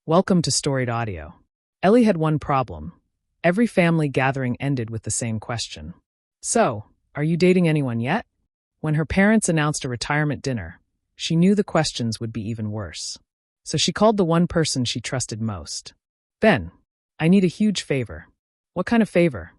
Welcome to Storied Audio. Ellie had one problem. Every family gathering ended with the same question. So, are you dating anyone yet? When her parents announced a retirement dinner, she knew the questions would be even worse. So she called the one person she trusted most. Ben, I need a huge favor. What kind of favor?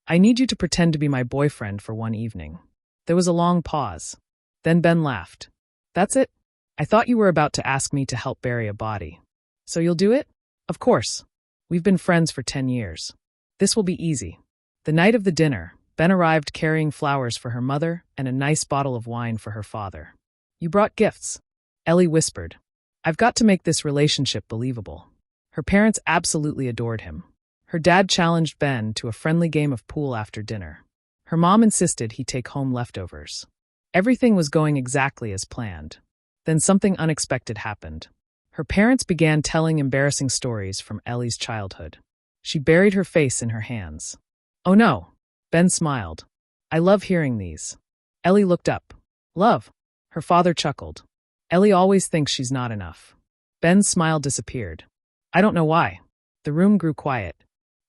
I need you to pretend to be my boyfriend for one evening. There was a long pause. Then Ben laughed. That's it? I thought you were about to ask me to help bury a body. So you'll do it? Of course. We've been friends for 10 years. This will be easy. The night of the dinner, Ben arrived carrying flowers for her mother and a nice bottle of wine for her father. You brought gifts, Ellie whispered. I've got to make this relationship believable. Her parents absolutely adored him. Her dad challenged Ben to a friendly game of pool after dinner. Her mom insisted he take home leftovers. Everything was going exactly as planned. Then something unexpected happened. Her parents began telling embarrassing stories from Ellie's childhood. She buried her face in her hands. Oh no, Ben smiled. I love hearing these. Ellie looked up. Love? Her father chuckled. Ellie always thinks she's not enough. Ben's smile disappeared. I don't know why. The room grew quiet.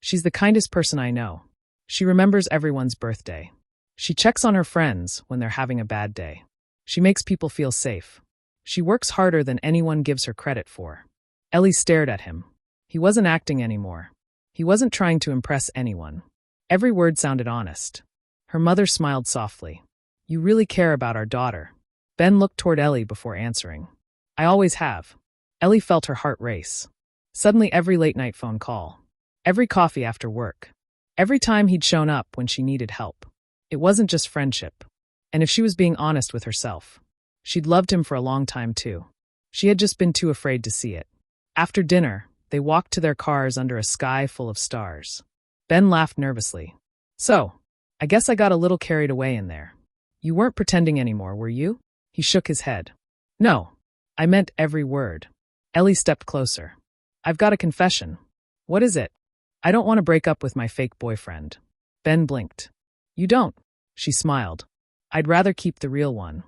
She's the kindest person I know. She remembers everyone's birthday. She checks on her friends when they're having a bad day. She makes people feel safe. She works harder than anyone gives her credit for. Ellie stared at him. He wasn't acting anymore. He wasn't trying to impress anyone. Every word sounded honest. Her mother smiled softly. You really care about our daughter. Ben looked toward Ellie before answering. I always have. Ellie felt her heart race. Suddenly every late-night phone call. Every coffee after work. Every time he'd shown up when she needed help. It wasn't just friendship. And if she was being honest with herself, she'd loved him for a long time too. She had just been too afraid to see it. After dinner, they walked to their cars under a sky full of stars. Ben laughed nervously. So, I guess I got a little carried away in there. You weren't pretending anymore, were you? He shook his head. No, I meant every word. Ellie stepped closer. I've got a confession. What is it? I don't want to break up with my fake boyfriend. Ben blinked. You don't? She smiled. I'd rather keep the real one.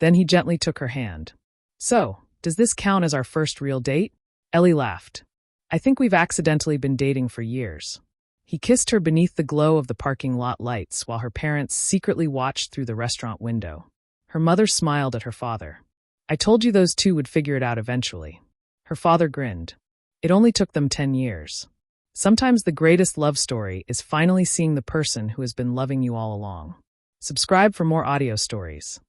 Then he gently took her hand. So, does this count as our first real date? Ellie laughed. I think we've accidentally been dating for years. He kissed her beneath the glow of the parking lot lights while her parents secretly watched through the restaurant window. Her mother smiled at her father. I told you those two would figure it out eventually. Her father grinned. It only took them 10 years. Sometimes the greatest love story is finally seeing the person who has been loving you all along. Subscribe for more audio stories.